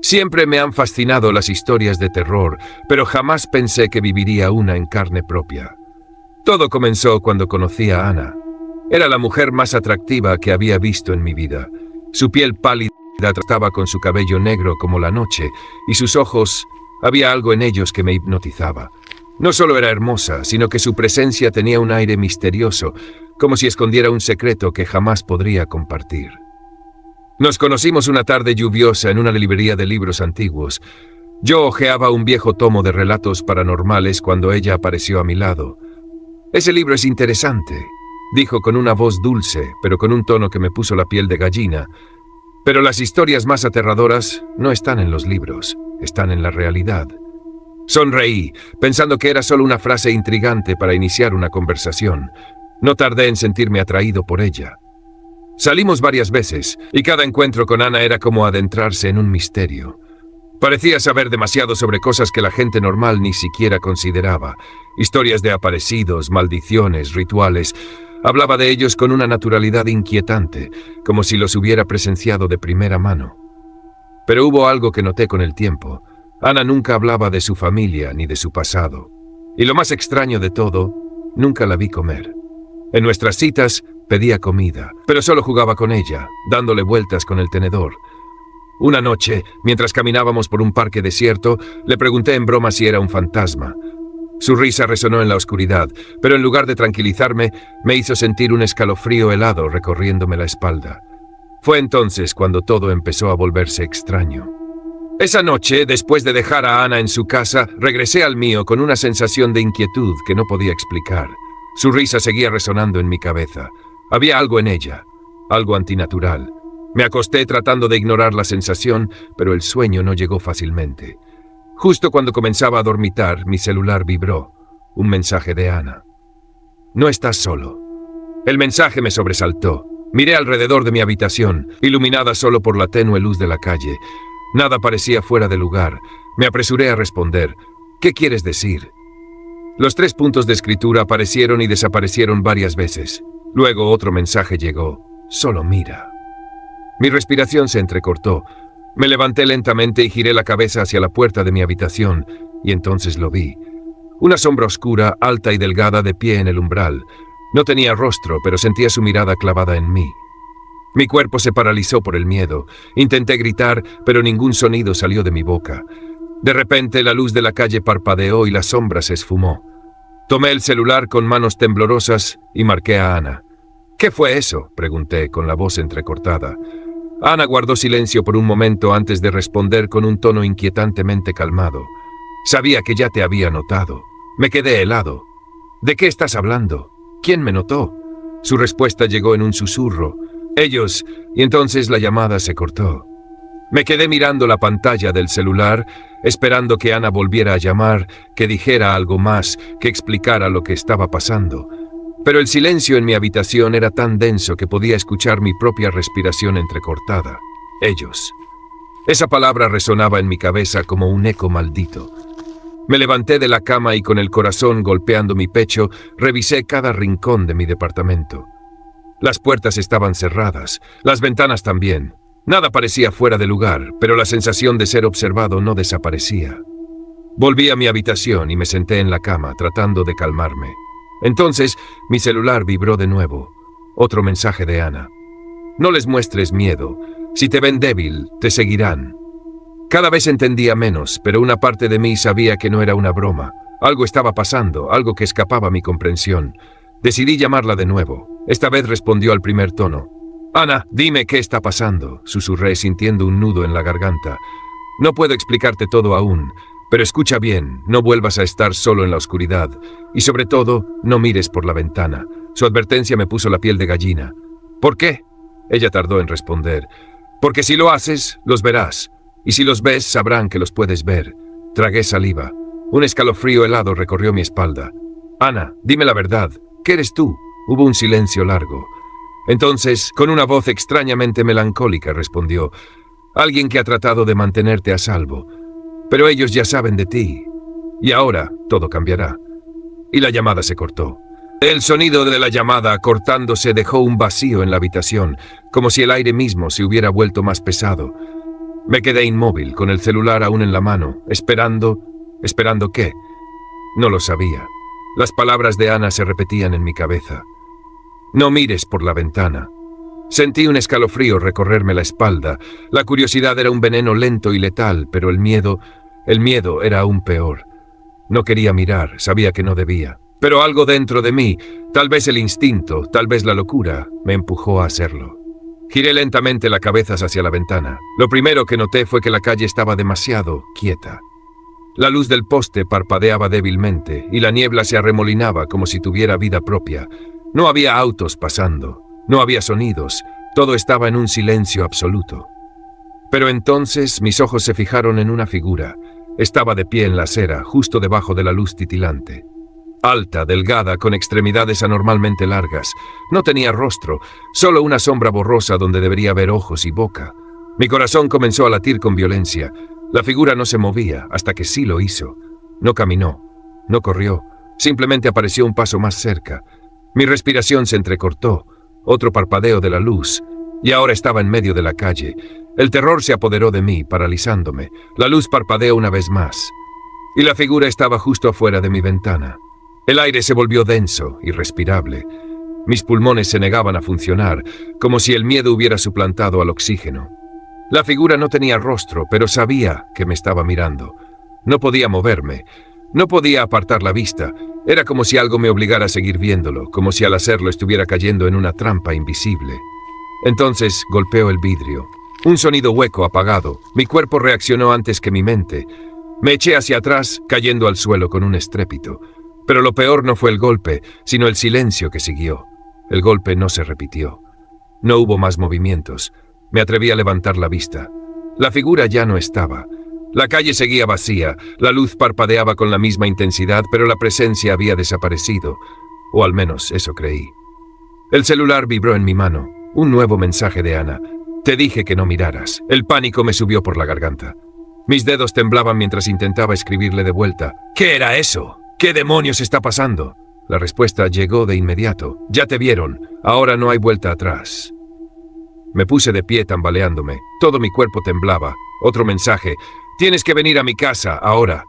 Siempre me han fascinado las historias de terror, pero jamás pensé que viviría una en carne propia. Todo comenzó cuando conocí a Ana. Era la mujer más atractiva que había visto en mi vida. Su piel pálida trataba con su cabello negro como la noche, y sus ojos, había algo en ellos que me hipnotizaba. No solo era hermosa, sino que su presencia tenía un aire misterioso, como si escondiera un secreto que jamás podría compartir. Nos conocimos una tarde lluviosa en una librería de libros antiguos. Yo hojeaba un viejo tomo de relatos paranormales cuando ella apareció a mi lado. «Ese libro es interesante», dijo con una voz dulce, pero con un tono que me puso la piel de gallina. «Pero las historias más aterradoras no están en los libros, están en la realidad». Sonreí, pensando que era solo una frase intrigante para iniciar una conversación. No tardé en sentirme atraído por ella. Salimos varias veces, y cada encuentro con Ana era como adentrarse en un misterio. Parecía saber demasiado sobre cosas que la gente normal ni siquiera consideraba. Historias de aparecidos, maldiciones, rituales. Hablaba de ellos con una naturalidad inquietante, como si los hubiera presenciado de primera mano. Pero hubo algo que noté con el tiempo. Ana nunca hablaba de su familia ni de su pasado. Y lo más extraño de todo, nunca la vi comer. En nuestras citas pedía comida, pero solo jugaba con ella, dándole vueltas con el tenedor. Una noche, mientras caminábamos por un parque desierto, le pregunté en broma si era un fantasma. Su risa resonó en la oscuridad, pero en lugar de tranquilizarme, me hizo sentir un escalofrío helado recorriéndome la espalda. Fue entonces cuando todo empezó a volverse extraño. Esa noche, después de dejar a Ana en su casa, regresé al mío con una sensación de inquietud que no podía explicar. Su risa seguía resonando en mi cabeza. Había algo en ella, algo antinatural. Me acosté tratando de ignorar la sensación, pero el sueño no llegó fácilmente. Justo cuando comenzaba a dormitar, mi celular vibró. Un mensaje de Ana. «No estás solo». El mensaje me sobresaltó. Miré alrededor de mi habitación, iluminada solo por la tenue luz de la calle. Nada parecía fuera de lugar. Me apresuré a responder. «¿Qué quieres decir?» Los 3 puntos de escritura aparecieron y desaparecieron varias veces. Luego otro mensaje llegó. «Solo mira». Mi respiración se entrecortó. Me levanté lentamente y giré la cabeza hacia la puerta de mi habitación, y entonces lo vi. Una sombra oscura, alta y delgada de pie en el umbral. No tenía rostro, pero sentía su mirada clavada en mí. Mi cuerpo se paralizó por el miedo. Intenté gritar, pero ningún sonido salió de mi boca. De repente la luz de la calle parpadeó y la sombra se esfumó. Tomé el celular con manos temblorosas y marqué a Ana. «¿Qué fue eso?», pregunté con la voz entrecortada. Ana guardó silencio por un momento antes de responder con un tono inquietantemente calmado. «Sabía que ya te había notado». Me quedé helado. «¿De qué estás hablando? ¿Quién me notó?». Su respuesta llegó en un susurro. «Ellos», y entonces la llamada se cortó. Me quedé mirando la pantalla del celular, esperando que Ana volviera a llamar, que dijera algo más, que explicara lo que estaba pasando. Pero el silencio en mi habitación era tan denso que podía escuchar mi propia respiración entrecortada. Ellos. Esa palabra resonaba en mi cabeza como un eco maldito. Me levanté de la cama y con el corazón golpeando mi pecho, revisé cada rincón de mi departamento. Las puertas estaban cerradas, las ventanas también. Nada parecía fuera de lugar, pero la sensación de ser observado no desaparecía. Volví a mi habitación y me senté en la cama, tratando de calmarme. Entonces, mi celular vibró de nuevo. Otro mensaje de Ana. «No les muestres miedo. Si te ven débil, te seguirán». Cada vez entendía menos, pero una parte de mí sabía que no era una broma. Algo estaba pasando, algo que escapaba a mi comprensión. Decidí llamarla de nuevo. Esta vez respondió al primer tono. «Ana, dime qué está pasando», susurré sintiendo un nudo en la garganta. «No puedo explicarte todo aún, pero escucha bien, no vuelvas a estar solo en la oscuridad. Y sobre todo, no mires por la ventana». Su advertencia me puso la piel de gallina. «¿Por qué?». Ella tardó en responder. «Porque si lo haces, los verás. Y si los ves, sabrán que los puedes ver». Tragué saliva. Un escalofrío helado recorrió mi espalda. «Ana, dime la verdad. ¿Qué eres tú?». Hubo un silencio largo. Entonces, con una voz extrañamente melancólica, respondió: «Alguien que ha tratado de mantenerte a salvo. Pero ellos ya saben de ti. Y ahora todo cambiará». Y la llamada se cortó. El sonido de la llamada cortándose dejó un vacío en la habitación, como si el aire mismo se hubiera vuelto más pesado. Me quedé inmóvil, con el celular aún en la mano, esperando... ¿Esperando qué? No lo sabía. Las palabras de Ana se repetían en mi cabeza. No mires por la ventana. Sentí un escalofrío recorrerme la espalda. La curiosidad era un veneno lento y letal, pero el miedo era aún peor. No quería mirar, sabía que no debía. Pero algo dentro de mí, tal vez el instinto, tal vez la locura, me empujó a hacerlo. Giré lentamente la cabeza hacia la ventana. Lo primero que noté fue que la calle estaba demasiado quieta. La luz del poste parpadeaba débilmente y la niebla se arremolinaba como si tuviera vida propia. No había autos pasando, no había sonidos, todo estaba en un silencio absoluto. Pero entonces mis ojos se fijaron en una figura. Estaba de pie en la acera, justo debajo de la luz titilante. Alta, delgada, con extremidades anormalmente largas. No tenía rostro, solo una sombra borrosa donde debería haber ojos y boca. Mi corazón comenzó a latir con violencia. La figura no se movía, hasta que sí lo hizo. No caminó, no corrió, simplemente apareció un paso más cerca. Mi respiración se entrecortó, otro parpadeo de la luz, y ahora estaba en medio de la calle. El terror se apoderó de mí, paralizándome. La luz parpadeó una vez más, y la figura estaba justo afuera de mi ventana. El aire se volvió denso, irrespirable. Mis pulmones se negaban a funcionar, como si el miedo hubiera suplantado al oxígeno. La figura no tenía rostro, pero sabía que me estaba mirando. No podía moverme, no podía apartar la vista. Era como si algo me obligara a seguir viéndolo, como si al hacerlo estuviera cayendo en una trampa invisible. Entonces golpeó el vidrio. Un sonido hueco, apagado. Mi cuerpo reaccionó antes que mi mente. Me eché hacia atrás, cayendo al suelo con un estrépito. Pero lo peor no fue el golpe, sino el silencio que siguió. El golpe no se repitió. No hubo más movimientos. Me atreví a levantar la vista. La figura ya no estaba. La calle seguía vacía, la luz parpadeaba con la misma intensidad, pero la presencia había desaparecido, o al menos eso creí. El celular vibró en mi mano. Un nuevo mensaje de Ana. Te dije que no miraras. El pánico me subió por la garganta. Mis dedos temblaban mientras intentaba escribirle de vuelta. ¿Qué era eso? ¿Qué demonios está pasando? La respuesta llegó de inmediato. Ya te vieron. Ahora no hay vuelta atrás. Me puse de pie tambaleándome. Todo mi cuerpo temblaba. Otro mensaje. Tienes que venir a mi casa, ahora.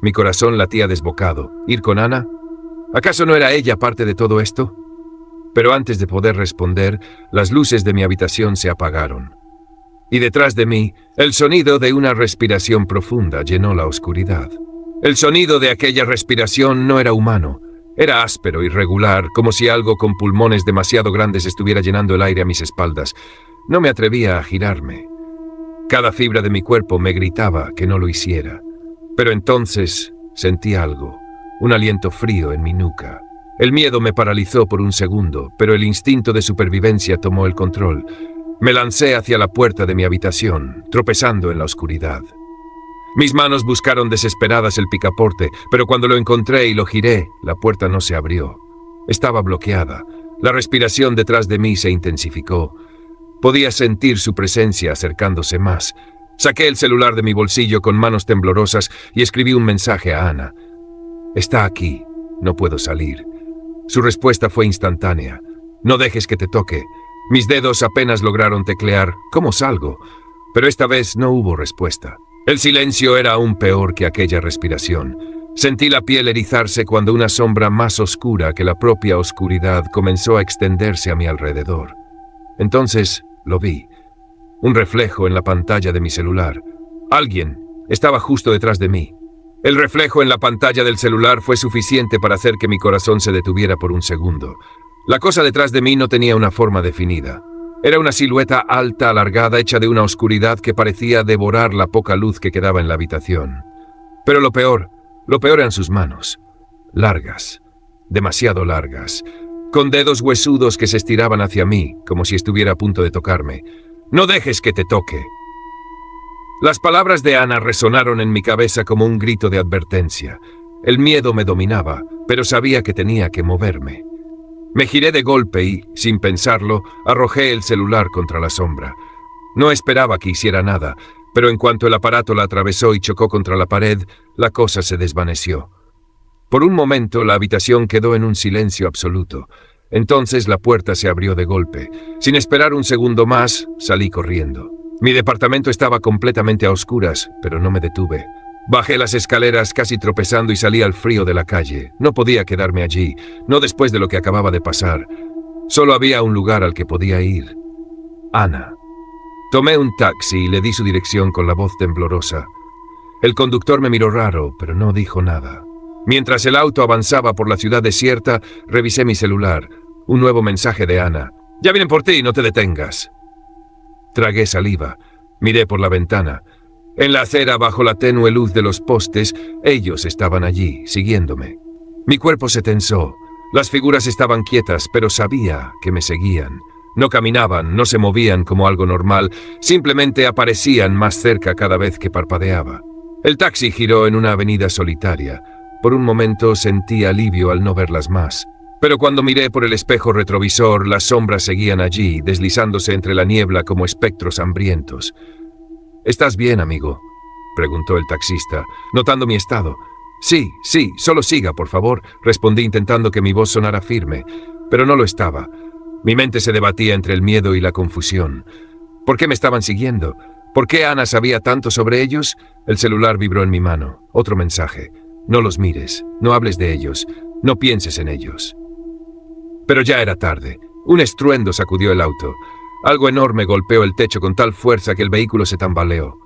Mi corazón latía desbocado. ¿Ir con Ana? ¿Acaso no era ella parte de todo esto? Pero antes de poder responder, las luces de mi habitación se apagaron. Y detrás de mí, el sonido de una respiración profunda llenó la oscuridad. El sonido de aquella respiración no era humano. Era áspero, irregular, como si algo con pulmones demasiado grandes estuviera llenando el aire a mis espaldas. No me atrevía a girarme. Cada fibra de mi cuerpo me gritaba que no lo hiciera. Pero entonces sentí algo, un aliento frío en mi nuca. El miedo me paralizó por un segundo, pero el instinto de supervivencia tomó el control. Me lancé hacia la puerta de mi habitación, tropezando en la oscuridad. Mis manos buscaron desesperadas el picaporte, pero cuando lo encontré y lo giré, la puerta no se abrió. Estaba bloqueada. La respiración detrás de mí se intensificó. Podía sentir su presencia acercándose más. Saqué el celular de mi bolsillo con manos temblorosas y escribí un mensaje a Ana. Está aquí. No puedo salir. Su respuesta fue instantánea. No dejes que te toque. Mis dedos apenas lograron teclear. ¿Cómo salgo? Pero esta vez no hubo respuesta. El silencio era aún peor que aquella respiración. Sentí la piel erizarse cuando una sombra más oscura que la propia oscuridad comenzó a extenderse a mi alrededor. Entonces lo vi. Un reflejo en la pantalla de mi celular. Alguien estaba justo detrás de mí. El reflejo en la pantalla del celular fue suficiente para hacer que mi corazón se detuviera por un segundo. La cosa detrás de mí no tenía una forma definida. Era una silueta alta, alargada, hecha de una oscuridad que parecía devorar la poca luz que quedaba en la habitación. Pero lo peor eran sus manos. Largas, demasiado largas, con dedos huesudos que se estiraban hacia mí, como si estuviera a punto de tocarme. «No dejes que te toque». Las palabras de Ana resonaron en mi cabeza como un grito de advertencia. El miedo me dominaba, pero sabía que tenía que moverme. Me giré de golpe y, sin pensarlo, arrojé el celular contra la sombra. No esperaba que hiciera nada, pero en cuanto el aparato la atravesó y chocó contra la pared, la cosa se desvaneció. Por un momento la habitación quedó en un silencio absoluto. Entonces la puerta se abrió de golpe. Sin esperar un segundo más, salí corriendo. Mi departamento estaba completamente a oscuras, pero no me detuve. Bajé las escaleras casi tropezando y salí al frío de la calle. No podía quedarme allí, no después de lo que acababa de pasar. Solo había un lugar al que podía ir. Ana. Tomé un taxi y le di su dirección con la voz temblorosa. El conductor me miró raro, pero no dijo nada. Mientras el auto avanzaba por la ciudad desierta, revisé mi celular. Un nuevo mensaje de Ana. «Ya vienen por ti, no te detengas». Tragué saliva. Miré por la ventana. En la acera, bajo la tenue luz de los postes, ellos estaban allí, siguiéndome. Mi cuerpo se tensó. Las figuras estaban quietas, pero sabía que me seguían. No caminaban, no se movían como algo normal, simplemente aparecían más cerca cada vez que parpadeaba. El taxi giró en una avenida solitaria. Por un momento sentí alivio al no verlas más. Pero cuando miré por el espejo retrovisor, las sombras seguían allí, deslizándose entre la niebla como espectros hambrientos. «¿Estás bien, amigo?», preguntó el taxista, notando mi estado. «Sí, solo siga, por favor», respondí intentando que mi voz sonara firme, pero no lo estaba. Mi mente se debatía entre el miedo y la confusión. ¿Por qué me estaban siguiendo? ¿Por qué Ana sabía tanto sobre ellos? El celular vibró en mi mano. Otro mensaje. «No los mires, no hables de ellos, no pienses en ellos». Pero ya era tarde. Un estruendo sacudió el auto. Algo enorme golpeó el techo con tal fuerza que el vehículo se tambaleó.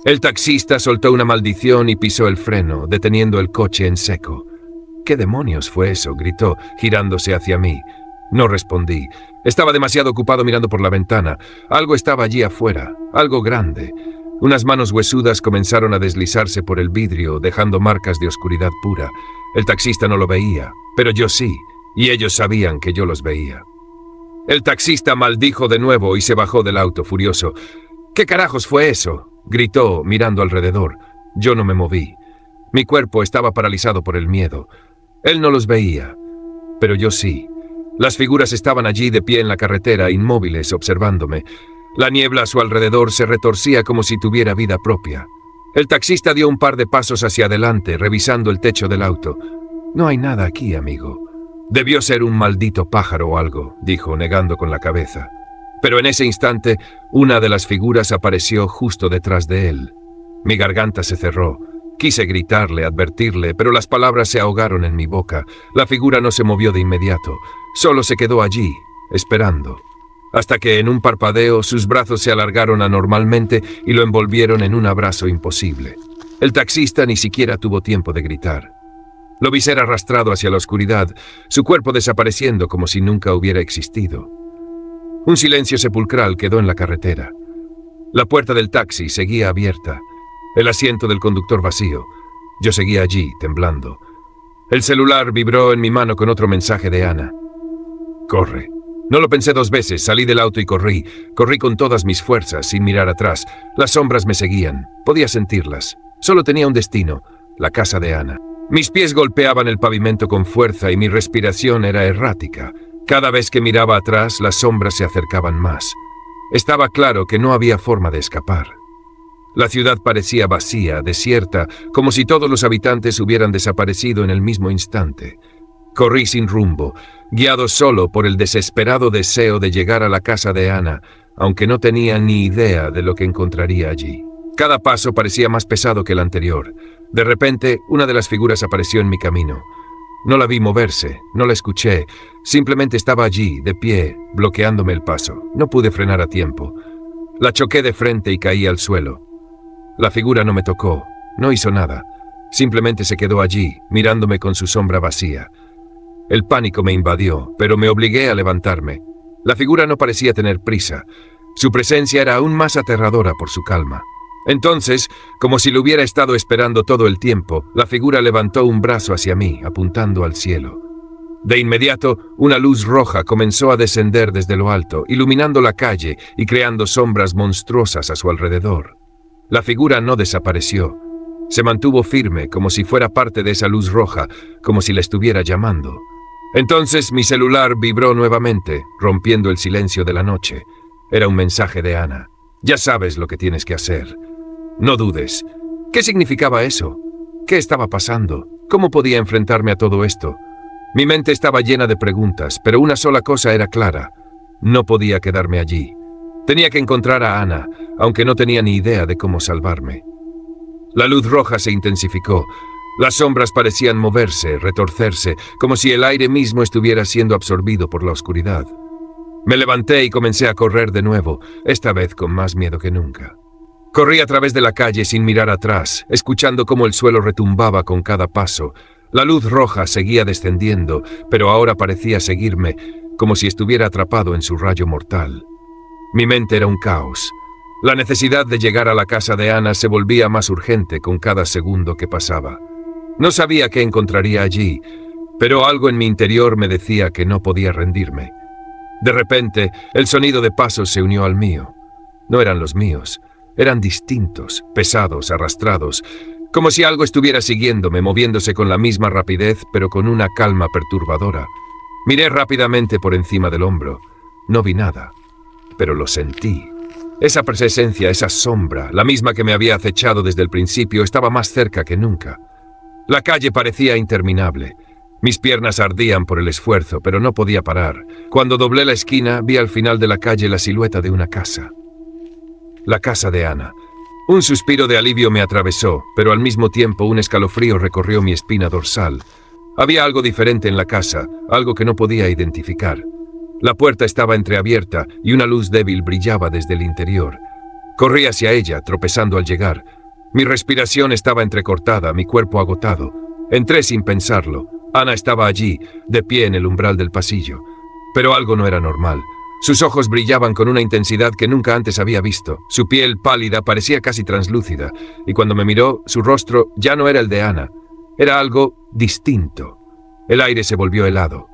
El taxista soltó una maldición y pisó el freno, deteniendo el coche en seco. «¿Qué demonios fue eso?», gritó, girándose hacia mí. No respondí. Estaba demasiado ocupado mirando por la ventana. Algo estaba allí afuera, algo grande. Unas manos huesudas comenzaron a deslizarse por el vidrio, dejando marcas de oscuridad pura. El taxista no lo veía, pero yo sí, y ellos sabían que yo los veía. El taxista maldijo de nuevo y se bajó del auto furioso. «¿Qué carajos fue eso?», gritó, mirando alrededor. Yo no me moví. Mi cuerpo estaba paralizado por el miedo. Él no los veía, pero yo sí. Las figuras estaban allí de pie en la carretera, inmóviles, observándome. La niebla a su alrededor se retorcía como si tuviera vida propia. El taxista dio un par de pasos hacia adelante, revisando el techo del auto. «No hay nada aquí, amigo». «Debió ser un maldito pájaro o algo», dijo, negando con la cabeza. Pero en ese instante, una de las figuras apareció justo detrás de él. Mi garganta se cerró. Quise gritarle, advertirle, pero las palabras se ahogaron en mi boca. La figura no se movió de inmediato. Solo se quedó allí, esperando. Hasta que en un parpadeo sus brazos se alargaron anormalmente y lo envolvieron en un abrazo imposible. El taxista ni siquiera tuvo tiempo de gritar. Lo vi ser arrastrado hacia la oscuridad, su cuerpo desapareciendo como si nunca hubiera existido. Un silencio sepulcral quedó en la carretera. La puerta del taxi seguía abierta, el asiento del conductor vacío. Yo seguía allí, temblando. El celular vibró en mi mano con otro mensaje de Ana. «Corre». No lo pensé dos veces, salí del auto y corrí. Corrí con todas mis fuerzas, sin mirar atrás. Las sombras me seguían, podía sentirlas. Solo tenía un destino, la casa de Ana. Mis pies golpeaban el pavimento con fuerza y mi respiración era errática. Cada vez que miraba atrás, las sombras se acercaban más. Estaba claro que no había forma de escapar. La ciudad parecía vacía, desierta, como si todos los habitantes hubieran desaparecido en el mismo instante. Corrí sin rumbo, guiado solo por el desesperado deseo de llegar a la casa de Ana, aunque no tenía ni idea de lo que encontraría allí. Cada paso parecía más pesado que el anterior. De repente, una de las figuras apareció en mi camino. No la vi moverse, no la escuché, simplemente estaba allí, de pie, bloqueándome el paso. No pude frenar a tiempo. La choqué de frente y caí al suelo. La figura no me tocó, no hizo nada. Simplemente se quedó allí, mirándome con su sombra vacía. El pánico me invadió, pero me obligué a levantarme. La figura no parecía tener prisa. Su presencia era aún más aterradora por su calma. Entonces, como si lo hubiera estado esperando todo el tiempo, la figura levantó un brazo hacia mí, apuntando al cielo. De inmediato, una luz roja comenzó a descender desde lo alto, iluminando la calle y creando sombras monstruosas a su alrededor. La figura no desapareció. Se mantuvo firme, como si fuera parte de esa luz roja, como si la estuviera llamando. Entonces mi celular vibró nuevamente, rompiendo el silencio de la noche. Era un mensaje de Ana. «Ya sabes lo que tienes que hacer. No dudes». ¿Qué significaba eso? ¿Qué estaba pasando? ¿Cómo podía enfrentarme a todo esto? Mi mente estaba llena de preguntas, pero una sola cosa era clara. No podía quedarme allí. Tenía que encontrar a Ana, aunque no tenía ni idea de cómo salvarme. La luz roja se intensificó. Las sombras parecían moverse, retorcerse, como si el aire mismo estuviera siendo absorbido por la oscuridad. Me levanté y comencé a correr de nuevo, esta vez con más miedo que nunca. Corrí a través de la calle sin mirar atrás, escuchando cómo el suelo retumbaba con cada paso. La luz roja seguía descendiendo, pero ahora parecía seguirme, como si estuviera atrapado en su rayo mortal. Mi mente era un caos. La necesidad de llegar a la casa de Ana se volvía más urgente con cada segundo que pasaba. No sabía qué encontraría allí, pero algo en mi interior me decía que no podía rendirme. De repente, el sonido de pasos se unió al mío. No eran los míos, eran distintos, pesados, arrastrados, como si algo estuviera siguiéndome, moviéndose con la misma rapidez, pero con una calma perturbadora. Miré rápidamente por encima del hombro. No vi nada, pero lo sentí. Esa presencia, esa sombra, la misma que me había acechado desde el principio, estaba más cerca que nunca. La calle parecía interminable. Mis piernas ardían por el esfuerzo, pero no podía parar. Cuando doblé la esquina, vi al final de la calle la silueta de una casa. La casa de Ana. Un suspiro de alivio me atravesó, pero al mismo tiempo un escalofrío recorrió mi espina dorsal. Había algo diferente en la casa, algo que no podía identificar. La puerta estaba entreabierta y una luz débil brillaba desde el interior. Corrí hacia ella, tropezando al llegar. Mi respiración estaba entrecortada, mi cuerpo agotado. Entré sin pensarlo. Ana estaba allí, de pie en el umbral del pasillo. Pero algo no era normal. Sus ojos brillaban con una intensidad que nunca antes había visto. Su piel pálida parecía casi translúcida, y cuando me miró, su rostro ya no era el de Ana. Era algo distinto. El aire se volvió helado.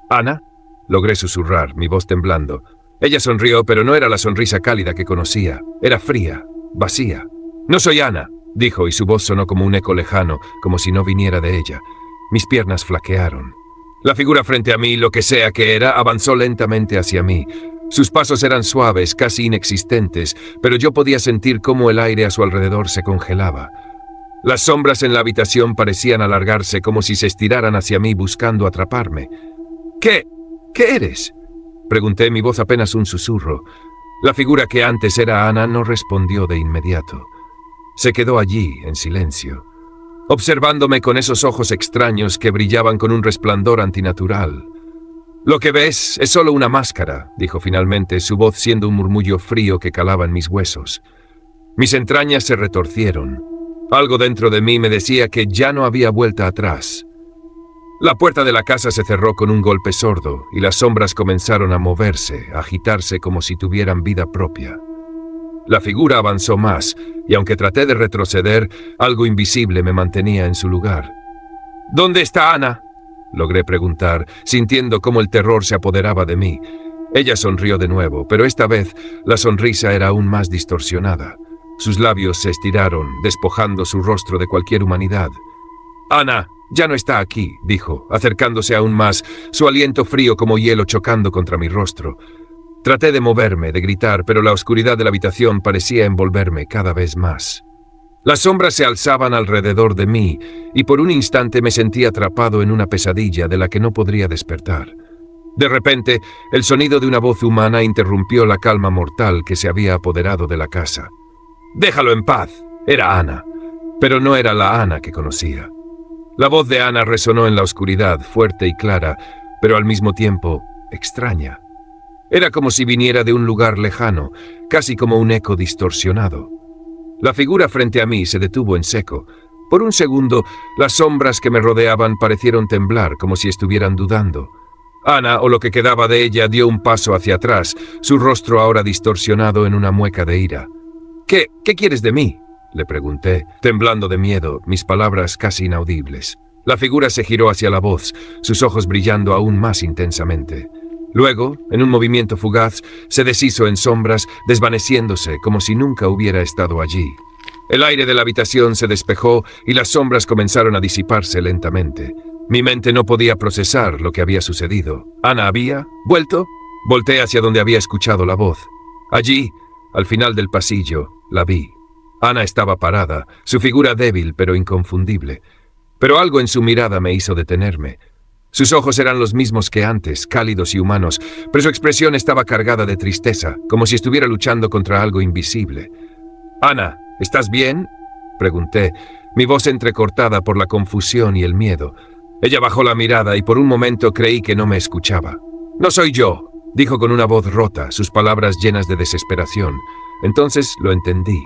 ¿Ana? Logré susurrar, mi voz temblando. Ella sonrió, pero no era la sonrisa cálida que conocía. Era fría, vacía. «No soy Ana», dijo, y su voz sonó como un eco lejano, como si no viniera de ella. Mis piernas flaquearon. La figura frente a mí, lo que sea que era, avanzó lentamente hacia mí. Sus pasos eran suaves, casi inexistentes, pero yo podía sentir cómo el aire a su alrededor se congelaba. Las sombras en la habitación parecían alargarse como si se estiraran hacia mí buscando atraparme. ¿Qué eres?», pregunté, mi voz apenas un susurro. La figura que antes era Ana no respondió de inmediato. Se quedó allí, en silencio, observándome con esos ojos extraños que brillaban con un resplandor antinatural. «Lo que ves es solo una máscara», dijo finalmente, su voz siendo un murmullo frío que calaba en mis huesos. Mis entrañas se retorcieron. Algo dentro de mí me decía que ya no había vuelta atrás. La puerta de la casa se cerró con un golpe sordo y las sombras comenzaron a moverse, a agitarse como si tuvieran vida propia. La figura avanzó más, y aunque traté de retroceder, algo invisible me mantenía en su lugar. «¿Dónde está Ana?», logré preguntar, sintiendo cómo el terror se apoderaba de mí. Ella sonrió de nuevo, pero esta vez la sonrisa era aún más distorsionada. Sus labios se estiraron, despojando su rostro de cualquier humanidad. «Ana ya no está aquí», dijo, acercándose aún más, su aliento frío como hielo chocando contra mi rostro. Traté de moverme, de gritar, pero la oscuridad de la habitación parecía envolverme cada vez más. Las sombras se alzaban alrededor de mí, y por un instante me sentí atrapado en una pesadilla de la que no podría despertar. De repente, el sonido de una voz humana interrumpió la calma mortal que se había apoderado de la casa. «Déjalo en paz», era Ana, pero no era la Ana que conocía. La voz de Ana resonó en la oscuridad, fuerte y clara, pero al mismo tiempo extraña. Era como si viniera de un lugar lejano, casi como un eco distorsionado. La figura frente a mí se detuvo en seco. Por un segundo, las sombras que me rodeaban parecieron temblar, como si estuvieran dudando. Ana, o lo que quedaba de ella, dio un paso hacia atrás, su rostro ahora distorsionado en una mueca de ira. ¿Qué quieres de mí?», le pregunté, temblando de miedo, mis palabras casi inaudibles. La figura se giró hacia la voz, sus ojos brillando aún más intensamente. Luego, en un movimiento fugaz, se deshizo en sombras, desvaneciéndose como si nunca hubiera estado allí. El aire de la habitación se despejó y las sombras comenzaron a disiparse lentamente. Mi mente no podía procesar lo que había sucedido. ¿Ana había vuelto? Volté hacia donde había escuchado la voz. Allí, al final del pasillo, la vi. Ana estaba parada, su figura débil pero inconfundible. Pero algo en su mirada me hizo detenerme. Sus ojos eran los mismos que antes, cálidos y humanos, pero su expresión estaba cargada de tristeza, como si estuviera luchando contra algo invisible. «Ana, ¿estás bien?», pregunté, mi voz entrecortada por la confusión y el miedo. Ella bajó la mirada y por un momento creí que no me escuchaba. «No soy yo», dijo con una voz rota, sus palabras llenas de desesperación. Entonces lo entendí.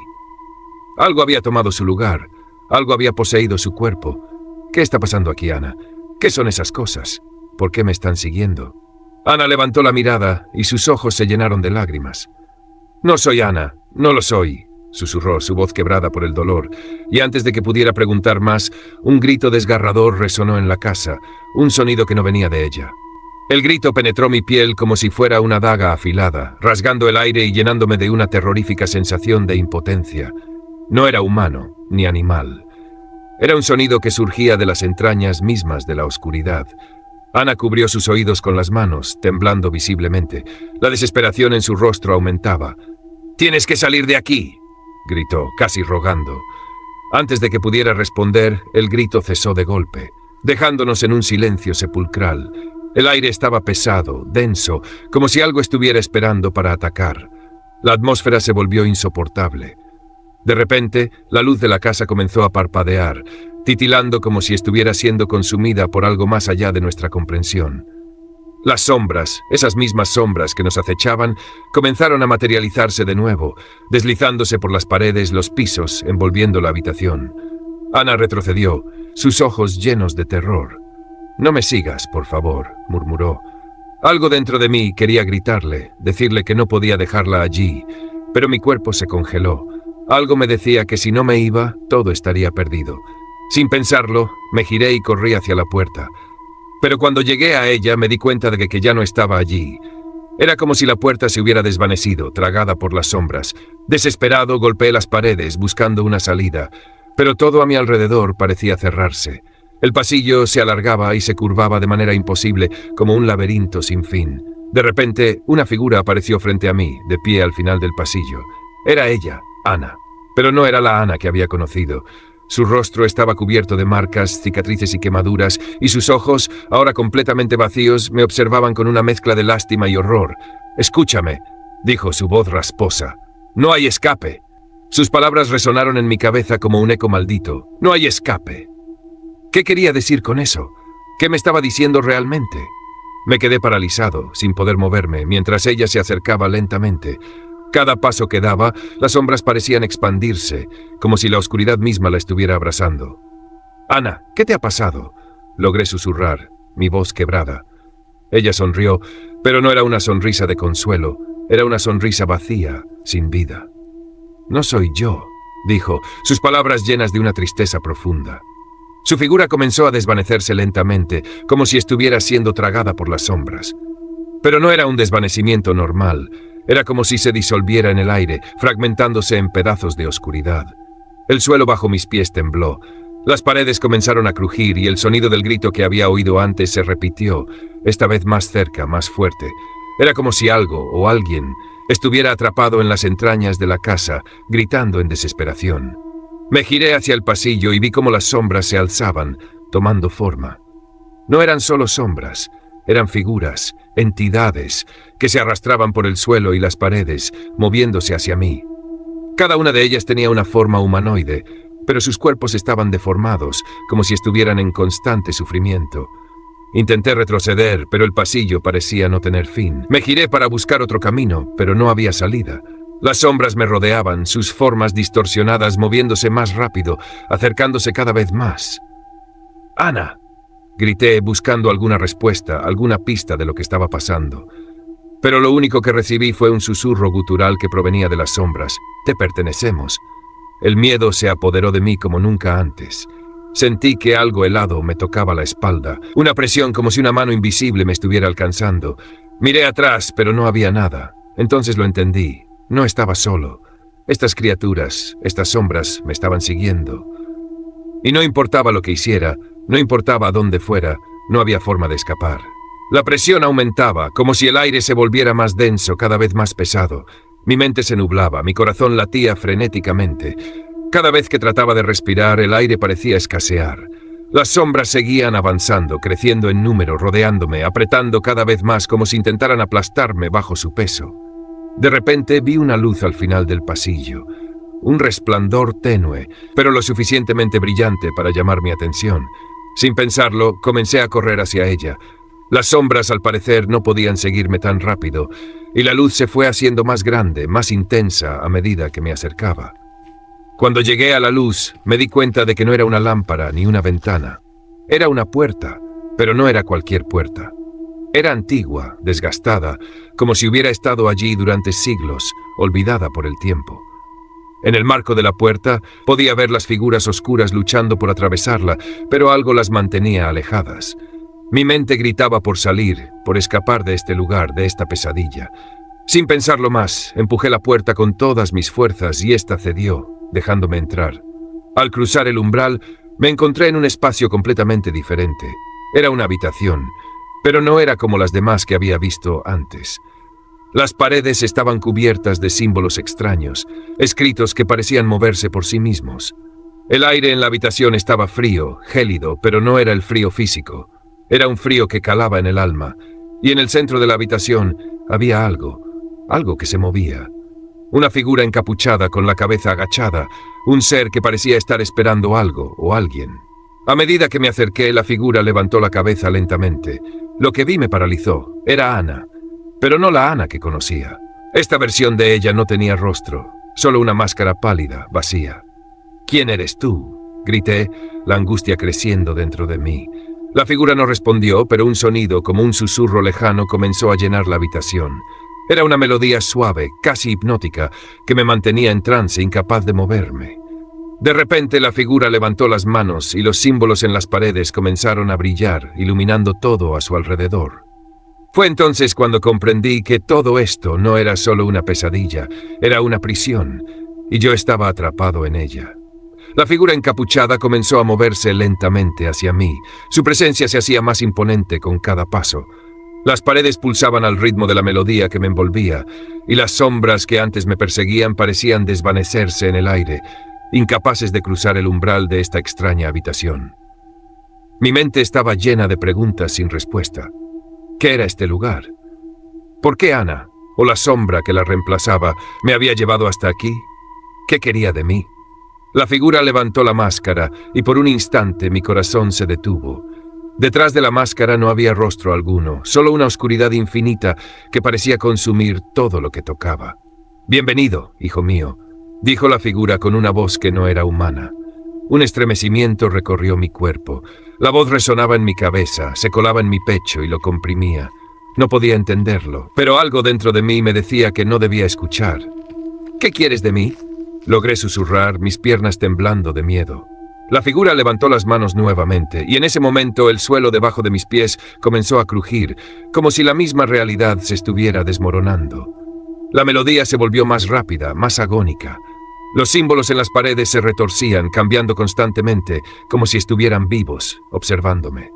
Algo había tomado su lugar, algo había poseído su cuerpo. «¿Qué está pasando aquí, Ana? ¿Qué son esas cosas? ¿Por qué me están siguiendo?». Ana levantó la mirada y sus ojos se llenaron de lágrimas. «No soy Ana, no lo soy», susurró, su voz quebrada por el dolor, y antes de que pudiera preguntar más, un grito desgarrador resonó en la casa, un sonido que no venía de ella. El grito penetró mi piel como si fuera una daga afilada, rasgando el aire y llenándome de una terrorífica sensación de impotencia. No era humano, ni animal. Era un sonido que surgía de las entrañas mismas de la oscuridad. Ana cubrió sus oídos con las manos, temblando visiblemente. La desesperación en su rostro aumentaba. «¡Tienes que salir de aquí!», gritó, casi rogando. Antes de que pudiera responder, el grito cesó de golpe, dejándonos en un silencio sepulcral. El aire estaba pesado, denso, como si algo estuviera esperando para atacar. La atmósfera se volvió insoportable. De repente, la luz de la casa comenzó a parpadear, titilando como si estuviera siendo consumida por algo más allá de nuestra comprensión. Las sombras, esas mismas sombras que nos acechaban, comenzaron a materializarse de nuevo, deslizándose por las paredes, los pisos, envolviendo la habitación. Ana retrocedió, sus ojos llenos de terror. «No me sigas, por favor», murmuró. Algo dentro de mí quería gritarle, decirle que no podía dejarla allí, pero mi cuerpo se congeló. Algo me decía que si no me iba, todo estaría perdido. Sin pensarlo, me giré y corrí hacia la puerta. Pero cuando llegué a ella me di cuenta de que ya no estaba allí. Era como si la puerta se hubiera desvanecido, tragada por las sombras. Desesperado, golpeé las paredes, buscando una salida, pero todo a mi alrededor parecía cerrarse. El pasillo se alargaba y se curvaba de manera imposible, como un laberinto sin fin. De repente, una figura apareció frente a mí, de pie al final del pasillo. Era ella, Ana, pero no era la Ana que había conocido. Su rostro estaba cubierto de marcas, cicatrices y quemaduras, y sus ojos, ahora completamente vacíos, me observaban con una mezcla de lástima y horror. «Escúchame», dijo su voz rasposa. «No hay escape». Sus palabras resonaron en mi cabeza como un eco maldito. «No hay escape». ¿Qué quería decir con eso? ¿Qué me estaba diciendo realmente? Me quedé paralizado, sin poder moverme, mientras ella se acercaba lentamente. Cada paso que daba, las sombras parecían expandirse, como si la oscuridad misma la estuviera abrazando. «Ana, ¿qué te ha pasado?», logré susurrar, mi voz quebrada. Ella sonrió, pero no era una sonrisa de consuelo, era una sonrisa vacía, sin vida. «No soy yo», dijo, sus palabras llenas de una tristeza profunda. Su figura comenzó a desvanecerse lentamente, como si estuviera siendo tragada por las sombras. Pero no era un desvanecimiento normal. Era como si se disolviera en el aire, fragmentándose en pedazos de oscuridad. El suelo bajo mis pies tembló. Las paredes comenzaron a crujir y el sonido del grito que había oído antes se repitió, esta vez más cerca, más fuerte. Era como si algo o alguien estuviera atrapado en las entrañas de la casa, gritando en desesperación. Me giré hacia el pasillo y vi cómo las sombras se alzaban, tomando forma. No eran solo sombras, eran figuras, entidades, que se arrastraban por el suelo y las paredes, moviéndose hacia mí. Cada una de ellas tenía una forma humanoide, pero sus cuerpos estaban deformados, como si estuvieran en constante sufrimiento. Intenté retroceder, pero el pasillo parecía no tener fin. Me giré para buscar otro camino, pero no había salida. Las sombras me rodeaban, sus formas distorsionadas moviéndose más rápido, acercándose cada vez más. «¡Ana!», grité buscando alguna respuesta, alguna pista de lo que estaba pasando. Pero lo único que recibí fue un susurro gutural que provenía de las sombras. «Te pertenecemos». El miedo se apoderó de mí como nunca antes. Sentí que algo helado me tocaba la espalda, una presión como si una mano invisible me estuviera alcanzando. Miré atrás, pero no había nada. Entonces lo entendí. No estaba solo. Estas criaturas, estas sombras, me estaban siguiendo. Y no importaba lo que hiciera, no importaba a dónde fuera, no había forma de escapar. La presión aumentaba, como si el aire se volviera más denso, cada vez más pesado. Mi mente se nublaba, mi corazón latía frenéticamente. Cada vez que trataba de respirar, el aire parecía escasear. Las sombras seguían avanzando, creciendo en número, rodeándome, apretando cada vez más como si intentaran aplastarme bajo su peso. De repente vi una luz al final del pasillo, un resplandor tenue, pero lo suficientemente brillante para llamar mi atención. Sin pensarlo, comencé a correr hacia ella. Las sombras, al parecer, no podían seguirme tan rápido, y la luz se fue haciendo más grande, más intensa a medida que me acercaba. Cuando llegué a la luz, me di cuenta de que no era una lámpara ni una ventana. Era una puerta, pero no era cualquier puerta. Era antigua, desgastada, como si hubiera estado allí durante siglos, olvidada por el tiempo. En el marco de la puerta podía ver las figuras oscuras luchando por atravesarla, pero algo las mantenía alejadas. Mi mente gritaba por salir, por escapar de este lugar, de esta pesadilla. Sin pensarlo más, empujé la puerta con todas mis fuerzas y ésta cedió, dejándome entrar. Al cruzar el umbral, me encontré en un espacio completamente diferente. Era una habitación, pero no era como las demás que había visto antes. Las paredes estaban cubiertas de símbolos extraños, escritos que parecían moverse por sí mismos. El aire en la habitación estaba frío, gélido, pero no era el frío físico. Era un frío que calaba en el alma, y en el centro de la habitación había algo que se movía. Una figura encapuchada con la cabeza agachada, un ser que parecía estar esperando algo o alguien. A medida que me acerqué, la figura levantó la cabeza lentamente. Lo que vi me paralizó. Era Ana, pero no la Ana que conocía. Esta versión de ella no tenía rostro, solo una máscara pálida, vacía. ¿Quién eres tú?, grité, la angustia creciendo dentro de mí. La figura no respondió, pero un sonido, como un susurro lejano, comenzó a llenar la habitación. Era una melodía suave, casi hipnótica, que me mantenía en trance, incapaz de moverme. De repente la figura levantó las manos y los símbolos en las paredes comenzaron a brillar, iluminando todo a su alrededor. Fue entonces cuando comprendí que todo esto no era solo una pesadilla, era una prisión, y yo estaba atrapado en ella. La figura encapuchada comenzó a moverse lentamente hacia mí. Su presencia se hacía más imponente con cada paso. Las paredes pulsaban al ritmo de la melodía que me envolvía, y las sombras que antes me perseguían parecían desvanecerse en el aire, incapaces de cruzar el umbral de esta extraña habitación. Mi mente estaba llena de preguntas sin respuesta. ¿Qué era este lugar? ¿Por qué Ana, o la sombra que la reemplazaba, me había llevado hasta aquí? ¿Qué quería de mí? La figura levantó la máscara, y por un instante mi corazón se detuvo. Detrás de la máscara no había rostro alguno, solo una oscuridad infinita que parecía consumir todo lo que tocaba. «Bienvenido, hijo mío», dijo la figura con una voz que no era humana. Un estremecimiento recorrió mi cuerpo. La voz resonaba en mi cabeza, se colaba en mi pecho y lo comprimía. No podía entenderlo, pero algo dentro de mí me decía que no debía escuchar. «¿Qué quieres de mí?», logré susurrar, mis piernas temblando de miedo. La figura levantó las manos nuevamente, y en ese momento el suelo debajo de mis pies comenzó a crujir, como si la misma realidad se estuviera desmoronando. La melodía se volvió más rápida, más agónica. Los símbolos en las paredes se retorcían, cambiando constantemente, como si estuvieran vivos, observándome.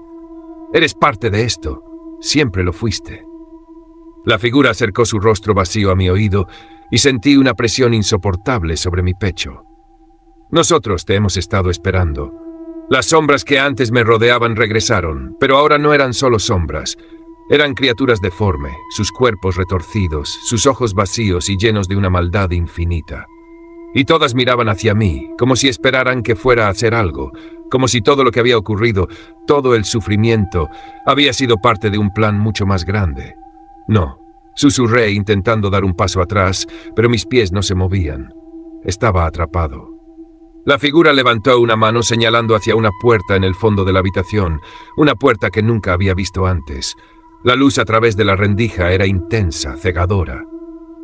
«Eres parte de esto. Siempre lo fuiste». La figura acercó su rostro vacío a mi oído, y sentí una presión insoportable sobre mi pecho. «Nosotros te hemos estado esperando. Las sombras que antes me rodeaban regresaron, pero ahora no eran solo sombras. Eran criaturas deformes, sus cuerpos retorcidos, sus ojos vacíos y llenos de una maldad infinita. Y todas miraban hacia mí, como si esperaran que fuera a hacer algo, como si todo lo que había ocurrido, todo el sufrimiento, había sido parte de un plan mucho más grande. No», susurré intentando dar un paso atrás, pero mis pies no se movían. Estaba atrapado. La figura levantó una mano señalando hacia una puerta en el fondo de la habitación, una puerta que nunca había visto antes. La luz a través de la rendija era intensa, cegadora.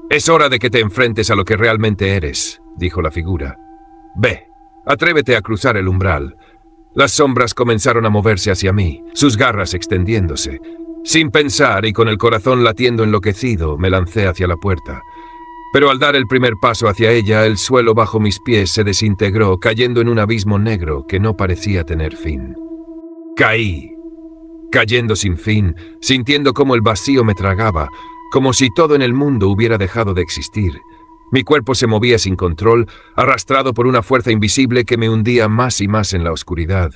«Es hora de que te enfrentes a lo que realmente eres», dijo la figura. «Ve, atrévete a cruzar el umbral». Las sombras comenzaron a moverse hacia mí, sus garras extendiéndose. Sin pensar y con el corazón latiendo enloquecido, me lancé hacia la puerta. Pero al dar el primer paso hacia ella, el suelo bajo mis pies se desintegró, cayendo en un abismo negro que no parecía tener fin. Caí, cayendo sin fin, sintiendo cómo el vacío me tragaba, como si todo en el mundo hubiera dejado de existir. Mi cuerpo se movía sin control, arrastrado por una fuerza invisible que me hundía más y más en la oscuridad.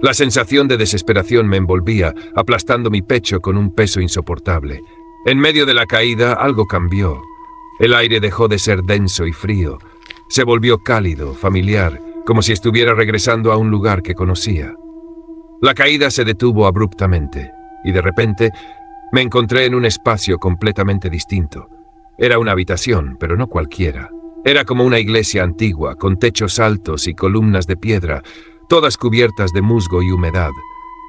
La sensación de desesperación me envolvía, aplastando mi pecho con un peso insoportable. En medio de la caída, algo cambió. El aire dejó de ser denso y frío. Se volvió cálido, familiar, como si estuviera regresando a un lugar que conocía. La caída se detuvo abruptamente, y de repente me encontré en un espacio completamente distinto. Era una habitación, pero no cualquiera. Era como una iglesia antigua, con techos altos y columnas de piedra, todas cubiertas de musgo y humedad.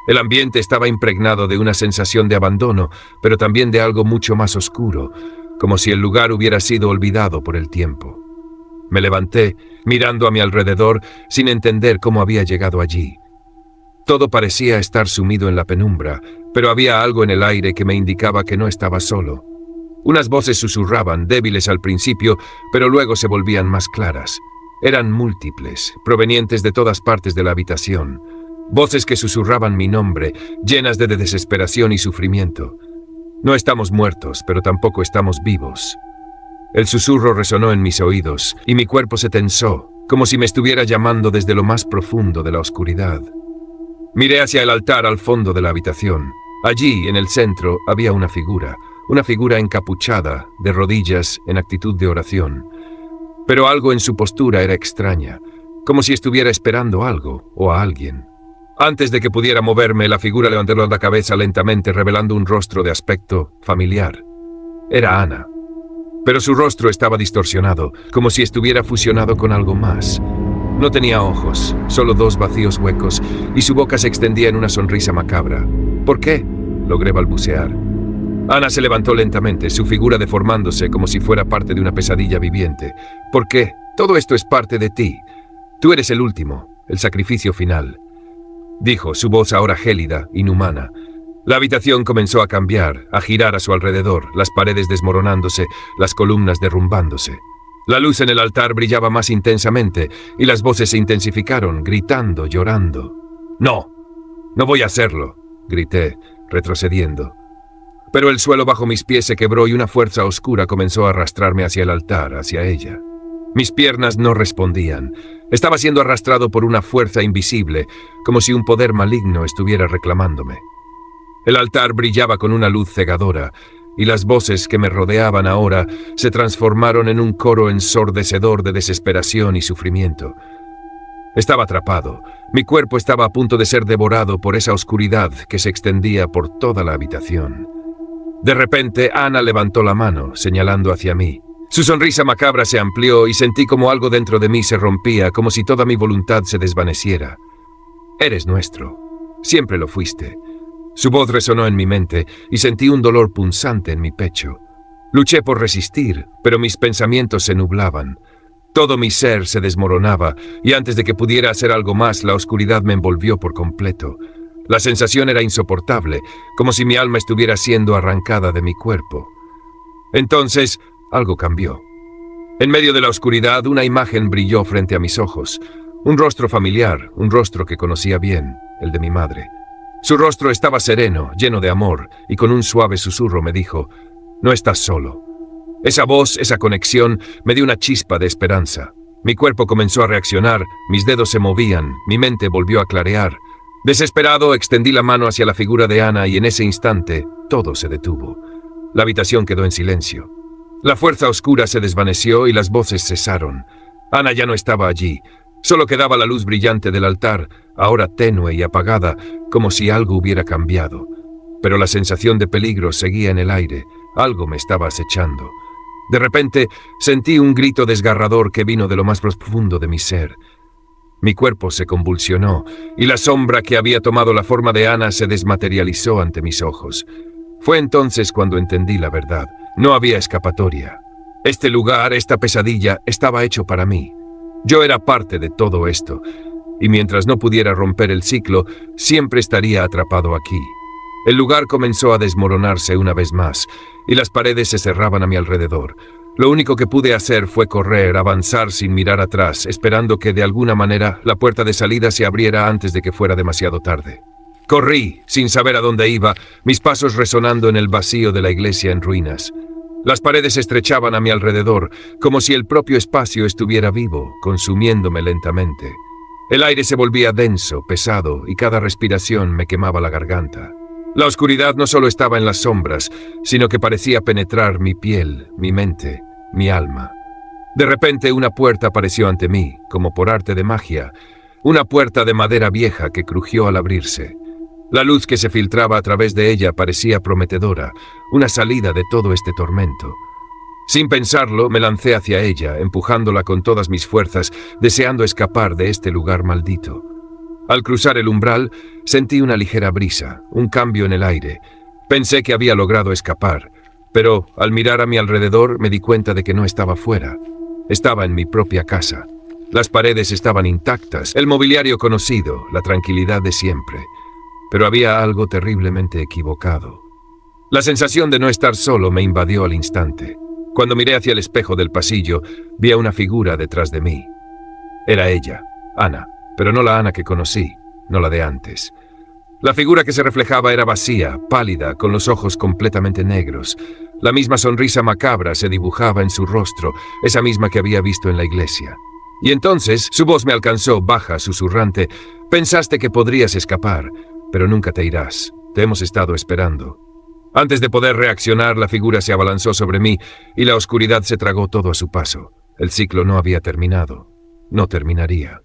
El ambiente estaba impregnado de una sensación de abandono, pero también de algo mucho más oscuro, como si el lugar hubiera sido olvidado por el tiempo. Me levanté, mirando a mi alrededor, sin entender cómo había llegado allí. Todo parecía estar sumido en la penumbra, pero había algo en el aire que me indicaba que no estaba solo. Unas voces susurraban, débiles al principio, pero luego se volvían más claras. Eran múltiples, provenientes de todas partes de la habitación. Voces que susurraban mi nombre, llenas de desesperación y sufrimiento. No estamos muertos, pero tampoco estamos vivos. El susurro resonó en mis oídos, y mi cuerpo se tensó, como si me estuviera llamando desde lo más profundo de la oscuridad. Miré hacia el altar al fondo de la habitación. Allí, en el centro, había una figura encapuchada, de rodillas, en actitud de oración. Pero algo en su postura era extraña, como si estuviera esperando algo o a alguien. Antes de que pudiera moverme, la figura levantó la cabeza lentamente, revelando un rostro de aspecto familiar. Era Ana. Pero su rostro estaba distorsionado, como si estuviera fusionado con algo más. No tenía ojos, solo dos vacíos huecos, y su boca se extendía en una sonrisa macabra. ¿Por qué?, logré balbucear. Ana se levantó lentamente, su figura deformándose como si fuera parte de una pesadilla viviente. ¿Por qué? Todo esto es parte de ti. Tú eres el último, el sacrificio final, dijo, su voz ahora gélida, inhumana. La habitación comenzó a cambiar, a girar a su alrededor, las paredes desmoronándose, las columnas derrumbándose. La luz en el altar brillaba más intensamente, y las voces se intensificaron, gritando, llorando. «No, no voy a hacerlo», grité, retrocediendo. Pero el suelo bajo mis pies se quebró y una fuerza oscura comenzó a arrastrarme hacia el altar, hacia ella. Mis piernas no respondían. Estaba siendo arrastrado por una fuerza invisible, como si un poder maligno estuviera reclamándome. El altar brillaba con una luz cegadora, y las voces que me rodeaban ahora se transformaron en un coro ensordecedor de desesperación y sufrimiento. Estaba atrapado. Mi cuerpo estaba a punto de ser devorado por esa oscuridad que se extendía por toda la habitación. De repente, Ana levantó la mano, señalando hacia mí. Su sonrisa macabra se amplió y sentí como algo dentro de mí se rompía, como si toda mi voluntad se desvaneciera. «Eres nuestro. Siempre lo fuiste». Su voz resonó en mi mente y sentí un dolor punzante en mi pecho. Luché por resistir, pero mis pensamientos se nublaban. Todo mi ser se desmoronaba y antes de que pudiera hacer algo más, la oscuridad me envolvió por completo. La sensación era insoportable, como si mi alma estuviera siendo arrancada de mi cuerpo. Entonces, algo cambió. En medio de la oscuridad, una imagen brilló frente a mis ojos. Un rostro familiar, un rostro que conocía bien, el de mi madre. Su rostro estaba sereno, lleno de amor, y con un suave susurro me dijo, «No estás solo». Esa voz, esa conexión, me dio una chispa de esperanza. Mi cuerpo comenzó a reaccionar, mis dedos se movían, mi mente volvió a clarear. Desesperado, extendí la mano hacia la figura de Ana y en ese instante, todo se detuvo. La habitación quedó en silencio. La fuerza oscura se desvaneció y las voces cesaron. Ana ya no estaba allí. Solo quedaba la luz brillante del altar, ahora tenue y apagada, como si algo hubiera cambiado. Pero la sensación de peligro seguía en el aire, algo me estaba acechando. De repente, sentí un grito desgarrador que vino de lo más profundo de mi ser. Mi cuerpo se convulsionó, y la sombra que había tomado la forma de Ana se desmaterializó ante mis ojos. Fue entonces cuando entendí la verdad. No había escapatoria. Este lugar, esta pesadilla, estaba hecho para mí. Yo era parte de todo esto, y mientras no pudiera romper el ciclo, siempre estaría atrapado aquí. El lugar comenzó a desmoronarse una vez más, y las paredes se cerraban a mi alrededor. Lo único que pude hacer fue correr, avanzar sin mirar atrás, esperando que de alguna manera la puerta de salida se abriera antes de que fuera demasiado tarde. Corrí, sin saber a dónde iba, mis pasos resonando en el vacío de la iglesia en ruinas. Las paredes se estrechaban a mi alrededor, como si el propio espacio estuviera vivo, consumiéndome lentamente. El aire se volvía denso, pesado, y cada respiración me quemaba la garganta. La oscuridad no solo estaba en las sombras, sino que parecía penetrar mi piel, mi mente, mi alma. De repente una puerta apareció ante mí, como por arte de magia, una puerta de madera vieja que crujió al abrirse. La luz que se filtraba a través de ella parecía prometedora, una salida de todo este tormento. Sin pensarlo, me lancé hacia ella, empujándola con todas mis fuerzas, deseando escapar de este lugar maldito. Al cruzar el umbral, sentí una ligera brisa, un cambio en el aire. Pensé que había logrado escapar, pero al mirar a mi alrededor me di cuenta de que no estaba fuera. Estaba en mi propia casa. Las paredes estaban intactas, el mobiliario conocido, la tranquilidad de siempre. Pero había algo terriblemente equivocado. La sensación de no estar solo me invadió al instante. Cuando miré hacia el espejo del pasillo, vi a una figura detrás de mí. Era ella, Ana, pero no la Ana que conocí, no la de antes. La figura que se reflejaba era vacía, pálida, con los ojos completamente negros. La misma sonrisa macabra se dibujaba en su rostro, esa misma que había visto en la iglesia. Y entonces su voz me alcanzó, baja, susurrante. Pensaste que podrías escapar, pero nunca te irás. Te hemos estado esperando. Antes de poder reaccionar, la figura se abalanzó sobre mí y la oscuridad se tragó todo a su paso. El ciclo no había terminado. No terminaría.